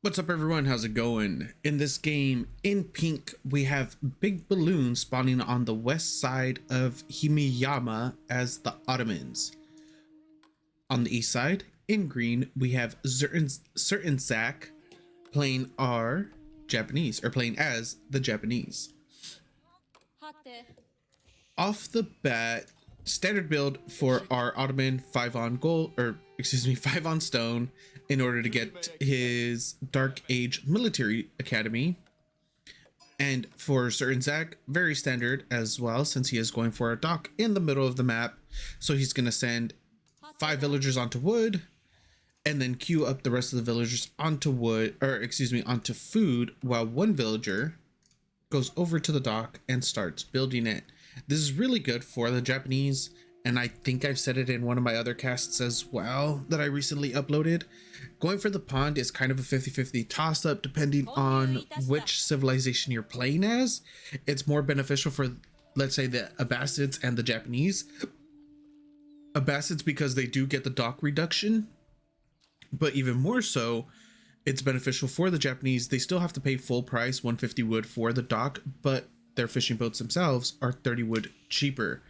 What's up everyone, how's it going? In this game, in pink, we have BigBalloon spawning on the west side of Himiyama as the Ottomans. On the east side, in green, we have CertainZach playing playing as the Japanese. Off the bat, standard build for our Ottoman 5 on gold, or excuse me, 5 on stone in order to get his Dark Age military academy. And for CertainZach, very standard as well, since he is going for a dock in the middle of the map. So he's going to send 5 villagers onto wood and then queue up the rest of the villagers onto wood, or excuse me, onto food, while one villager goes over to the dock and starts building it. This is really good for the Japanese, and I think I've said it in one of my other casts as well that I recently uploaded. Going for the pond is kind of a 50-50 toss-up depending on which civilization you're playing as. It's more beneficial for, let's say, the Abbasids and the Japanese. Abbasids because they do get the dock reduction, but even more so, it's beneficial for the Japanese. They still have to pay full price 150 wood for the dock, but their fishing boats themselves are 30 wood cheaper.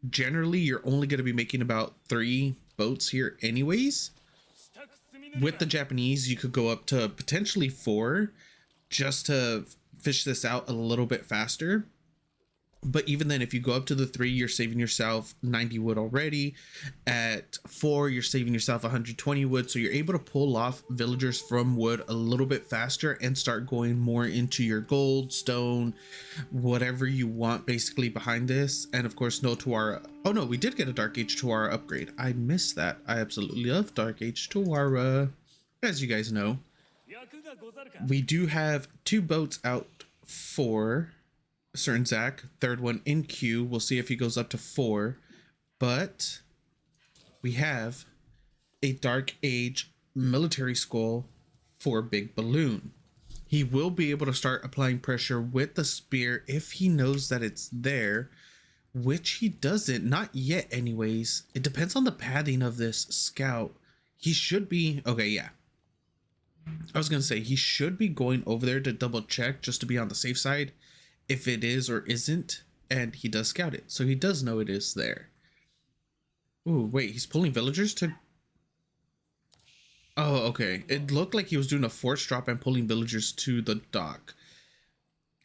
Generally, you're only going to be making about 3 boats here anyways. With the Japanese, you could go up to potentially 4 just to fish this out a little bit faster. But even then, if you go up to the 3, you're saving yourself 90 wood already. At 4, you're saving yourself 120 wood. So you're able to pull off villagers from wood a little bit faster and start going more into your gold, stone, whatever you want basically behind this. And of course, no Tuara. Oh no, we did get a Dark Age Tuara upgrade. I missed that. I absolutely love Dark Age Tuara, as you guys know. We do have 2 boats out for CertainZach, third one in queue. We'll see if he goes up to 4, but we have a Dark Age military skull for BigBalloon. He will be able to start applying pressure with the spear if he knows that it's there, which he doesn't, not yet anyways. It depends on the padding of this scout. He should be, okay, yeah. I was gonna say, he should be going over there to double check just to be on the safe side if it is or isn't, and he does scout it, so he does know it is there. Ooh, wait, he's pulling villagers to... Oh, okay. It looked like he was doing a force drop and pulling villagers to the dock.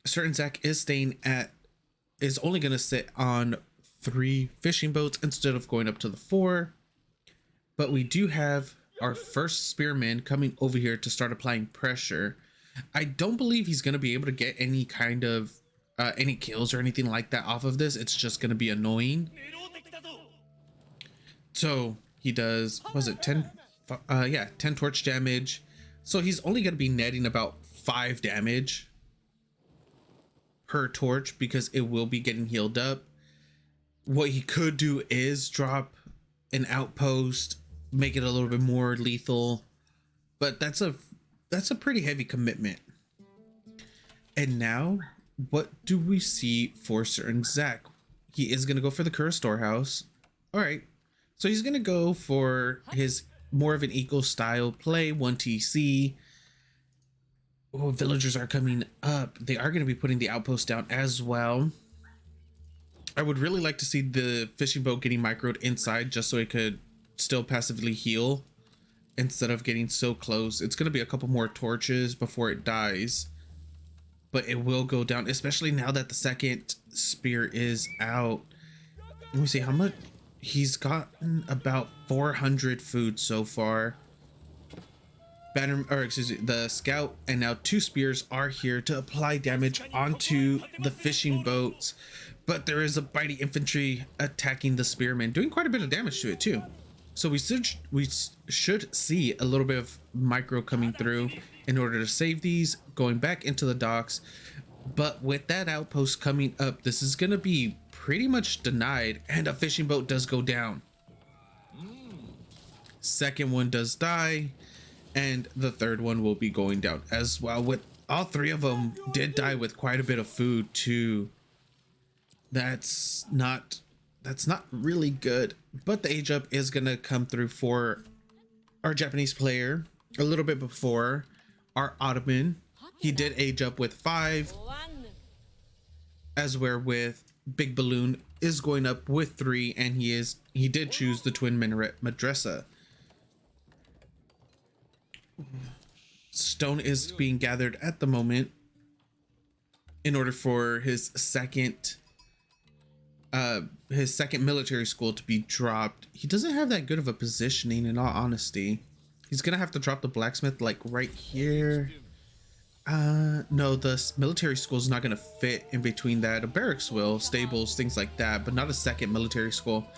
CertainZach is only going to sit on 3 fishing boats instead of going up to the 4. But we do have our first spearman coming over here to start applying pressure. I don't believe he's going to be able to get any kind of any kills or anything like that off of this. It's just going to be annoying. So he does, was it 10? Yeah, 10 torch damage. So he's only going to be netting about 5 damage per torch because it will be getting healed up. What he could do is drop an outpost, make it a little bit more lethal, but that's a pretty heavy commitment. And now, what do we see for CertainZach? He is going to go for the Curse Storehouse. All right, so he's going to go for his more of an eco style play, 1 TC. Oh, villagers are coming up. They are going to be putting the outpost down as well. I would really like to see the fishing boat getting microed inside just so it could still passively heal instead of getting so close. It's going to be a couple more torches before it dies, but it will go down, especially now that the second spear is out. Let me see how much he's gotten. About 400 food so far. The scout and now 2 spears are here to apply damage onto the fishing boats, but there is a bitey infantry attacking the spearmen, doing quite a bit of damage to it too. So we should see a little bit of micro coming through in order to save these, going back into the docks. But with that outpost coming up, this is going to be pretty much denied, and a fishing boat does go down. Second one does die, and the third one will be going down as well. With all 3 of them did die with quite a bit of food too. That's not really good, but the age up is gonna come through for our Japanese player a little bit before, our Ottoman. He did age up with 5, as where with BigBalloon is going up with 3, and he did choose the twin minaret madrasa. Stone is being gathered at the moment in order for his second military school to be dropped. He doesn't have that good of a positioning, in all honesty. He's gonna have to drop the blacksmith like right here. No, the military school is not gonna fit in between that. A barracks will, stables, things like that, but not a second military school.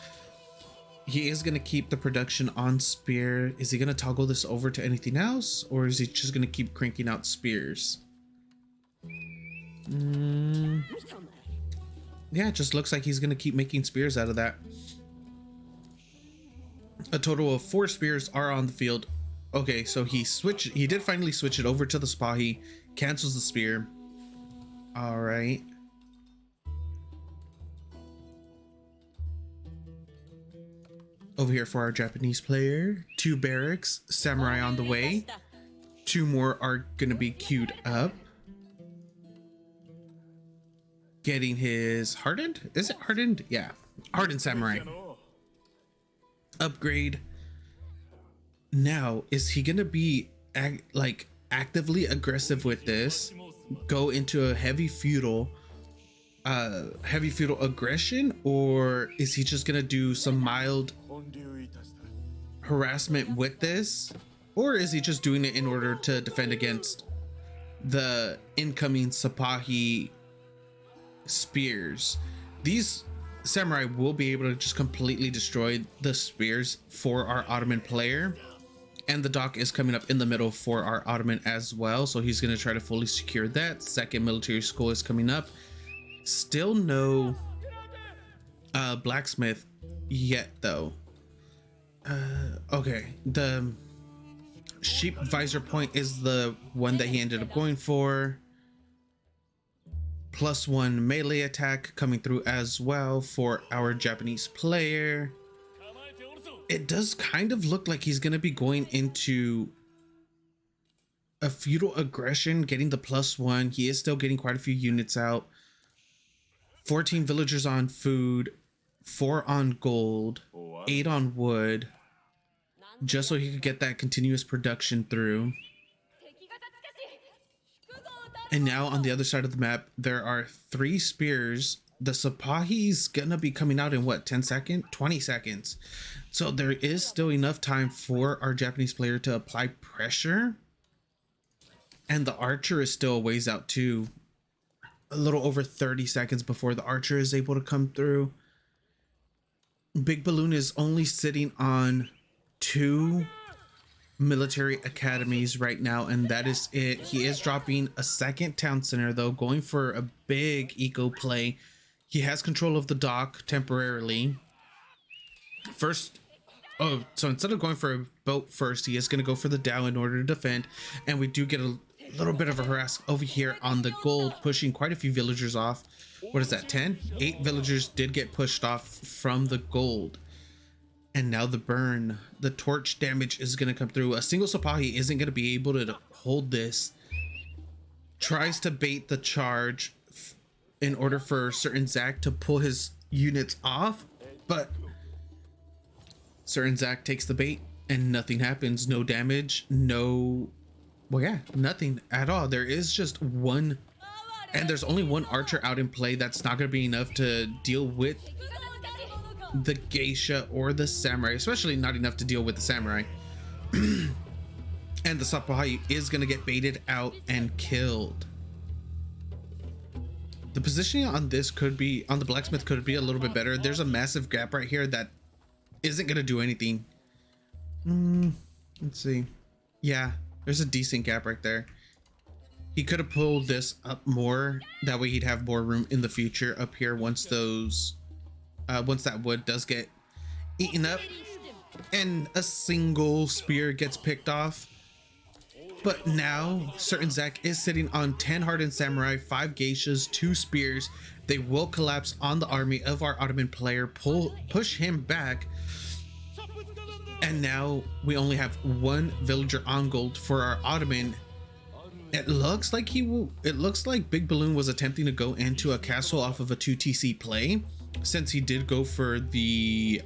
He is gonna keep the production on spear. Is he gonna toggle this over to anything else, or is he just gonna keep cranking out spears? Yeah, it just looks like he's gonna keep making spears out of that. A total of 4 spears are on the field. Okay, so he did finally switch it over to the Spahi, cancels the spear. All right. Over here for our Japanese player, 2 barracks, samurai on the way. 2 more are gonna be queued up. Getting his hardened? Is it hardened? Yeah, hardened samurai. Upgrade. Now, is he gonna be actively aggressive with this? Go into a heavy feudal aggression, or is he just gonna do some mild harassment with this, or is he just doing it in order to defend against the incoming Sipahi spears? These samurai will be able to just completely destroy the spears for our Ottoman player, and the dock is coming up in the middle for our Ottoman as well, so he's going to try to fully secure that. Second military school is coming up. Still no blacksmith yet though. Okay, the sheep visor point is the one that he ended up going for. +1 melee attack coming through as well for our Japanese player. It does kind of look like he's going to be going into a feudal aggression, getting the +1. He is still getting quite a few units out. 14 villagers on food, 4 on gold, 8 on wood, just so he could get that continuous production through. And now on the other side of the map, there are 3 spears. The Sipahi's gonna be coming out in what, 10 seconds, 20 seconds. So there is still enough time for our Japanese player to apply pressure. And the archer is still a ways out too. A little over 30 seconds before the archer is able to come through. BigBalloon is only sitting on 2 military academies right now, and that is it. He is dropping a second town center though, going for a big eco play. He has control of the dock temporarily. So instead of going for a boat first, he is going to go for the Dow in order to defend, and we do get a little bit of a harass over here on the gold, pushing quite a few villagers off. What is that, 10? 8 villagers did get pushed off from the gold. And now the burn, the torch damage is going to come through. A single Sipahi isn't going to be able to hold this. Tries to bait the charge in order for CertainZach to pull his units off, but CertainZach takes the bait and nothing happens. No damage, no, well, yeah, nothing at all. There is just one, and there's only one archer out in play. That's not going to be enough to deal with the geisha or the samurai, especially not enough to deal with the samurai. And the Sipahi is going to get baited out and killed. The positioning on this could be, on the blacksmith, could be a little bit better. There's a massive gap right here that isn't going to do anything. Let's see. Yeah, there's a decent gap right there. He could have pulled this up more. That way he'd have more room in the future up here once those once that wood does get eaten up and a single spear gets picked off. But now CertainZach is sitting on 10 hardened samurai, 5 geishas, 2 spears. They will collapse on the army of our Ottoman player, push him back, and now we only have 1 villager on gold for our Ottoman. It looks like it looks like BigBalloon was attempting to go into a castle off of a 2TC play, since he did go for the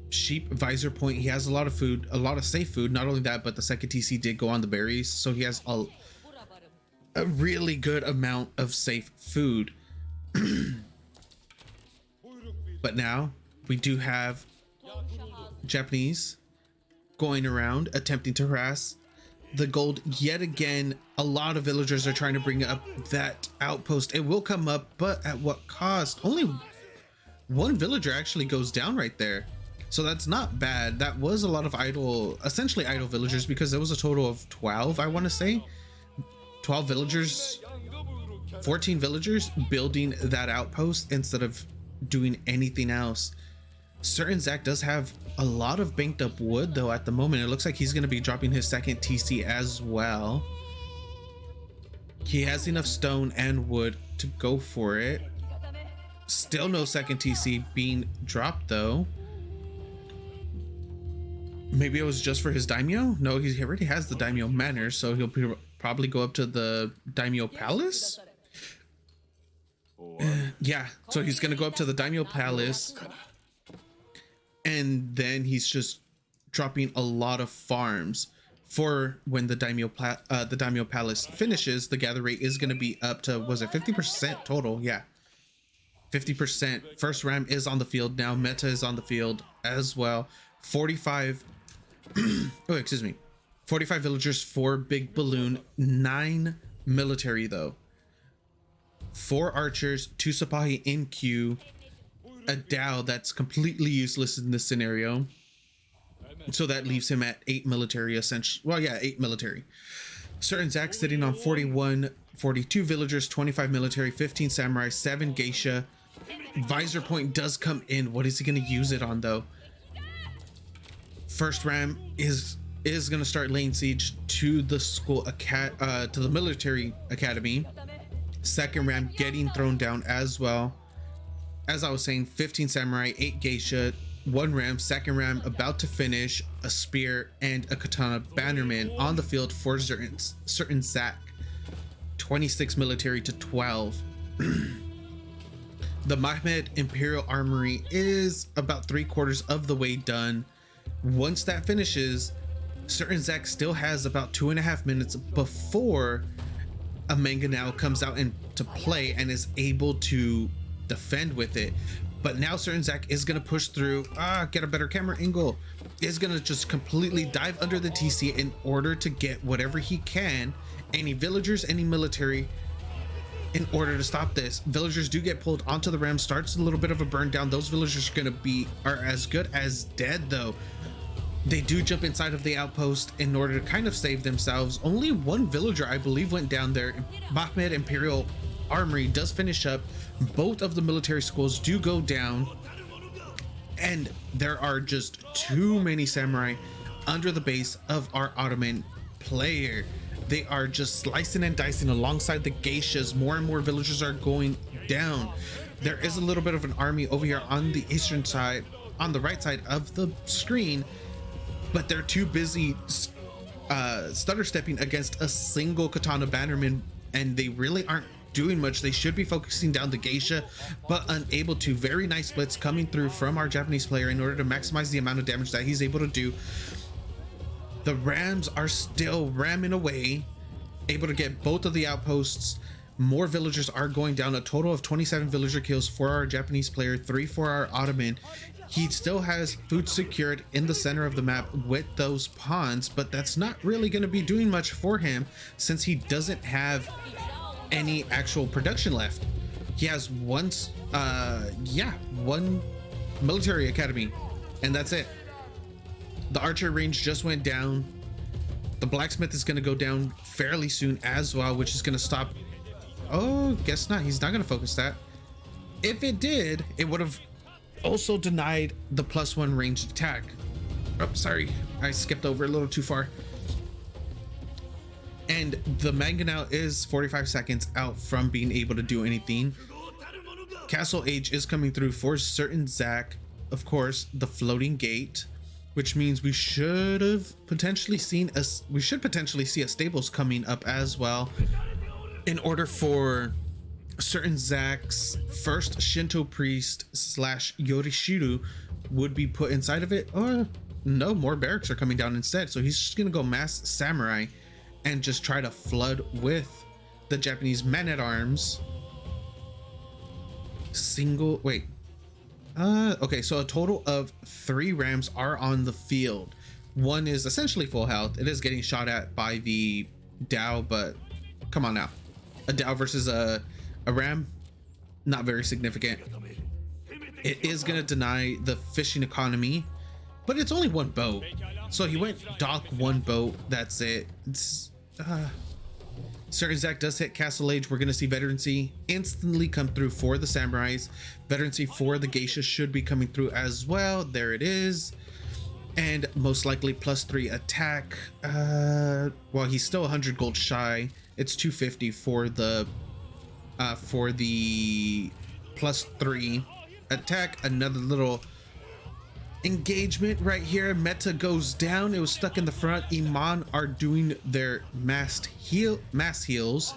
sheep visor point. He has a lot of food, a lot of safe food. Not only that, but the second TC did go on the berries, so he has a really good amount of safe food. But now we do have Japanese going around attempting to harass the gold yet again. A lot of villagers are trying to bring up that outpost. It will come up, but at what cost? Only one villager actually goes down right there, so that's not bad. That was a lot of idle, essentially idle villagers, because there was a total of 12, I want to say 12 villagers, 14 villagers building that outpost instead of doing anything else. CertainZach does have a lot of banked up wood though at the moment. It looks like he's going to be dropping his second TC as well. He has enough stone and wood to go for it. Still no second TC being dropped though. Maybe it was just for his daimyo? No, he already has the daimyo manor, so he'll probably go up to the daimyo palace. Yeah, so he's gonna go up to the daimyo palace, and then he's just dropping a lot of farms for when the daimyo palace finishes. The gather rate is gonna be up to, was it 50% total? Yeah, 50%. First ram is on the field now. Meta is on the field as well. 45 oh, excuse me, 45 villagers for BigBalloon, 9 military though, 4 archers, 2 Sipahi in queue, a Dao that's completely useless in this scenario, so that leaves him at 8 military essentially. Well, yeah, 8 military. CertainZach sitting on 41, 42 villagers, 25 military, 15 samurai, 7 geisha. Visor point does come in. What is he going to use it on though? First ram is going to start laying siege to the school to the military academy. Second ram getting thrown down as well. As I was saying, 15 samurai, 8 geisha, 1 ram. Second ram about to finish, a spear and a katana bannerman on the field for CertainZach. 26 military to 12. The Mahmed Imperial Armory is about 3/4 of the way done. Once that finishes, CertainZach still has about 2.5 minutes before a Mangonel comes out into play and is able to defend with it. But now CertainZach is going to push through, get a better camera angle, is going to just completely dive under the TC in order to get whatever he can, any villagers, any military, in order to stop this. Villagers do get pulled onto the ram, starts a little bit of a burn down. Those villagers are as good as dead though. They do jump inside of the outpost in order to kind of save themselves. Only 1 villager, I believe, went down there. Mahmed Imperial Armory does finish up. Both of the military schools do go down, and there are just too many samurai under the base of our Ottoman player. They are just slicing and dicing alongside the geishas. More and more villagers are going down. There is a little bit of an army over here on the eastern side, on the right side of the screen, but they're too busy stutter stepping against a single katana bannerman, and they really aren't doing much. They should be focusing down the geisha, but unable to. Very nice splits coming through from our Japanese player in order to maximize the amount of damage that he's able to do. The rams are still ramming away, able to get both of the outposts. More villagers are going down. A total of 27 villager kills for our Japanese player, 3 for our Ottoman. He still has food secured in the center of the map with those pawns, but that's not really going to be doing much for him since he doesn't have any actual production left. He has one military academy, and that's it. The archer range just went down. The blacksmith is going to go down fairly soon as well, which is going to stop. Oh, guess not. He's not going to focus that. If it did, it would have also denied the +1 ranged attack. Oh, sorry, I skipped over a little too far. And the Mangonel is 45 seconds out from being able to do anything. Castle Age is coming through for CertainZach. Of course, the floating gate. which means we should potentially see a stables coming up as well, in order for CertainZach's first Shinto priest / Yorishiru would be put inside of it. Or no, more barracks are coming down instead, so he's just gonna go mass samurai and just try to flood with the Japanese men-at-arms. Okay, so a total of 3 rams are on the field. One is essentially full health. It is getting shot at by the Dao, but come on now, a Dao versus a ram, not very significant. It is gonna deny the fishing economy, but it's only 1 boat, so he went dock 1 boat. That's it. CertainZach does hit Castle Age. We're going to see veterancy instantly come through for the samurais. Veterancy for the geisha should be coming through as well. There it is. And most likely +3 attack. Well, he's still 100 gold shy. It's 250 for the +3 attack. Another little engagement right here. Meta goes down. It was stuck in the front. Iman are doing their mass heals,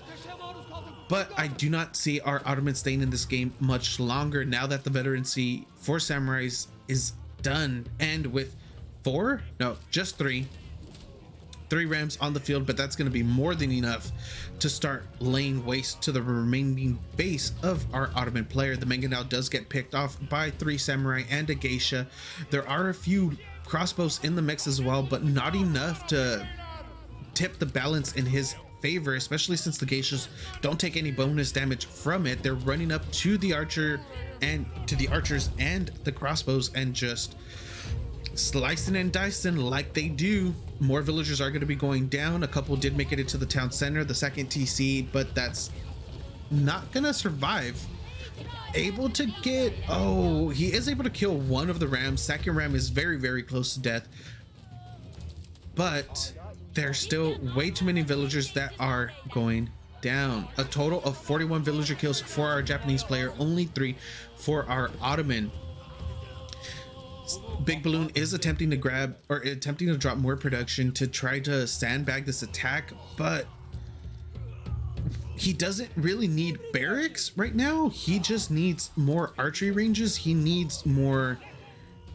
but I do not see our Ottoman staying in this game much longer now that the veterancy for samurais is done. And with just three rams on the field, but that's going to be more than enough to start laying waste to the remaining base of our Ottoman player. The Manganao does get picked off by 3 samurai and a geisha. There are a few crossbows in the mix as well, but not enough to tip the balance in his favor, especially since the geishas don't take any bonus damage from it. They're running up to the archers and the crossbows and just slicing and dicing like they do. More villagers are going to be going down. A couple did make it into the town center, the second TC, but that's not gonna survive. Able to get, he is able to kill 1 of the rams. Second ram is very, very close to death, but there's still way too many villagers that are going down. A total of 41 villager kills for our Japanese player, only 3 for our Ottoman. BigBalloon is attempting to drop more production to try to sandbag this attack, but he doesn't really need barracks right now. He just needs more archery ranges. He needs more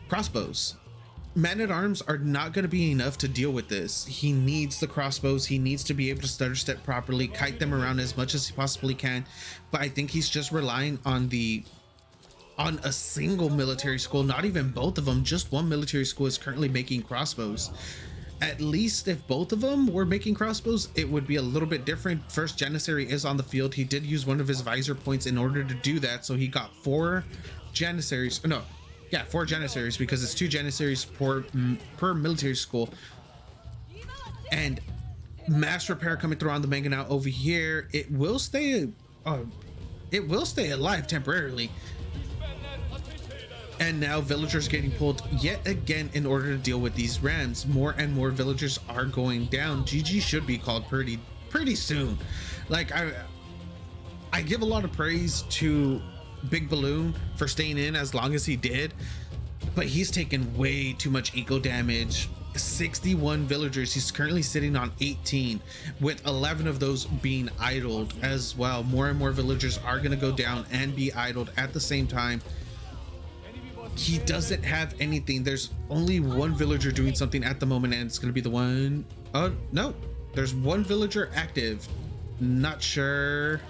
crossbows. Men-at-arms are not going to be enough to deal with this. He needs the crossbows. He needs to be able to stutter step properly, kite them around as much as he possibly can, but I think he's just relying on a single military school, not even both of them. Just 1 military school is currently making crossbows. At least if both of them were making crossbows, it would be a little bit different. First Janissary is on the field. He did use 1 of his visor points in order to do that, so he got 4 Janissaries. No, yeah, 4 Janissaries, because it's 2 Janissaries per military school. And mass repair coming through on the Manganao over here. It will stay alive temporarily. And now villagers getting pulled yet again in order to deal with these rams. More and more villagers are going down. GG should be called pretty soon. Like, I give a lot of praise to BigBalloon for staying in as long as he did, but he's taken way too much eco damage. 61 villagers. He's currently sitting on 18, with 11 of those being idled as well. More and more villagers are going to go down and be idled at the same time. He doesn't have anything. There's only 1 villager doing something at the moment, and it's going to be the one. Oh no, there's 1 villager active. Not sure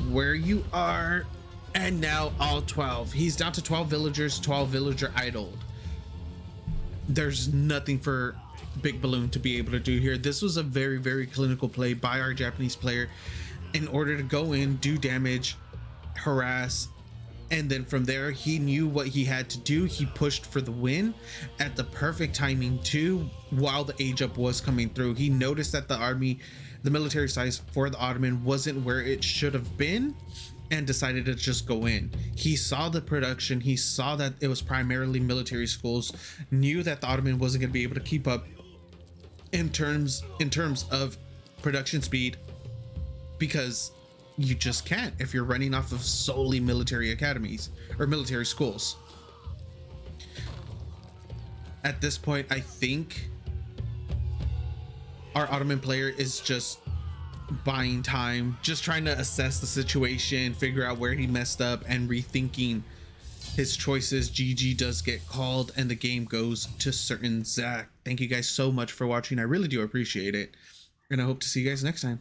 where you are. And now all 12. He's down to 12 villagers, 12 villager idled. There's nothing for BigBalloon to be able to do here. This was a very, very clinical play by our Japanese player in order to go in, do damage, harass, and then from there he knew what he had to do. He pushed for the win at the perfect timing too, while the age up was coming through. He noticed that the military size for the Ottoman wasn't where it should have been, and decided to just go in. He saw the production, he saw that it was primarily military schools, knew that the Ottoman wasn't going to be able to keep up in terms of production speed, because you just can't if you're running off of solely military academies or military schools. at this point, I think our Ottoman player is just buying time, just trying to assess the situation, figure out where he messed up, and rethinking his choices. GG does get called, and the game goes to CertainZach. Thank you guys so much for watching. I really do appreciate it, and I hope to see you guys next time.